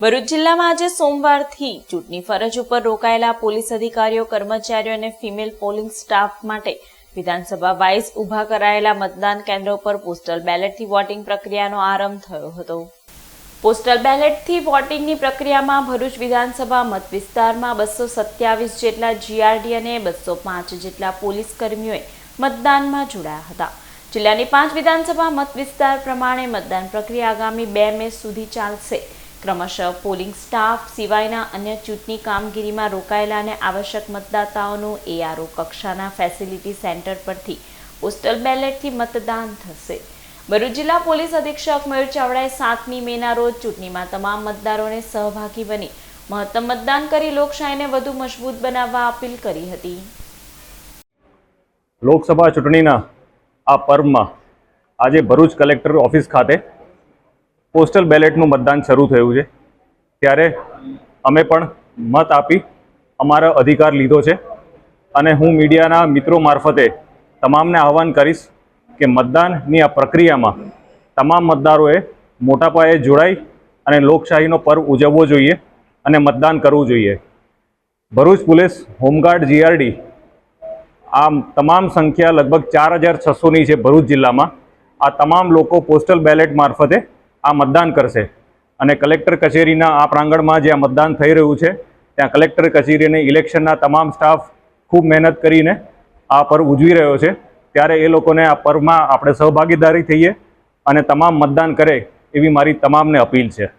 ભરૂચ જિલ્લામાં આજે સોમવારથી ચૂંટણી ફરજ ઉપર રોકાયેલા પોલીસ અધિકારીઓ, કર્મચારીઓ અને ફિમેલ પોલિંગ સ્ટાફ માટે વિધાનસભા વાઇઝ ઊભા કરાયેલા મતદાન કેન્દ્રો પર પોસ્ટલ બેલેટથી વોટિંગ પ્રક્રિયાનો આરંભ થયો હતો। પોસ્ટલ બેલેટથી વોટિંગની પ્રક્રિયામાં ભરૂચ વિધાનસભા મત વિસ્તારમાં 227 જેટલા જીઆરડી અને 205 જેટલા પોલીસ કર્મીઓએ મતદાનમાં જોડાયા હતા। જિલ્લાની 5 વિધાનસભા મત વિસ્તાર પ્રમાણે મતદાન પ્રક્રિયા આગામી 2 મે સુધી ચાલશે। ક્રમશઃ પોલિંગ સ્ટાફ સિવાયના અન્ય ચૂંટણી કામગીરીમાં રોકાયેલા અને આવશ્યક મતદાતાઓનું એઆરઓ કક્ષાના ફેસિલિટી સેન્ટર પરથી પોસ્ટલ બેલેટથી મતદાન થશે। ભરૂચ જિલ્લા પોલીસ અધિક્ષક મયુર ચાવડાએ 7મી મેના રોજ ચૂંટણીમાં તમામ મતદારોને સહભાગી બની મહત્તમ મતદાન કરી લોકશાહીને વધુ મજબૂત બનાવવા અપીલ કરી હતી। લોકસભા ચૂંટણીના આ પર્વમાં આજે ભરૂચ કલેક્ટર ઓફિસ ખાતે પોસ્ટલ બેલેટનું મતદાન શરૂ થયું છે, ત્યારે અમે પણ મત આપી અમારો અધિકાર લીધો છે અને હું મીડિયાના મિત્રો મારફતે તમામને આહવાન કરીશ કે મતદાનની આ પ્રક્રિયામાં તમામ મતદારોએ મોટા પાયે જોડાઈ અને લોકશાહીનો પર્વ ઉજવવો જોઈએ અને મતદાન કરવું જોઈએ। ભરૂચ પોલીસ હોમગાર્ડ જીઆરડી આ તમામ સંખ્યા લગભગ 4600ની છે ભરૂચ જિલ્લામાં। આ તમામ લોકો પોસ્ટલ બેલેટ મારફતે આ મતદાન કરશે અને કલેક્ટર કચેરીના આ પ્રાંગણમાં જ્યાં મતદાન થઈ રહ્યું છે ત્યાં કલેક્ટર કચેરી અને ઇલેક્શનના તમામ સ્ટાફ ખૂબ મહેનત કરીને આ પર્વ ઉજવી રહ્યો છે, ત્યારે એ લોકોને આ પર્વમાં આપણે સહભાગીદારી થઈએ અને તમામ મતદાન કરે એવી મારી તમામને અપીલ છે।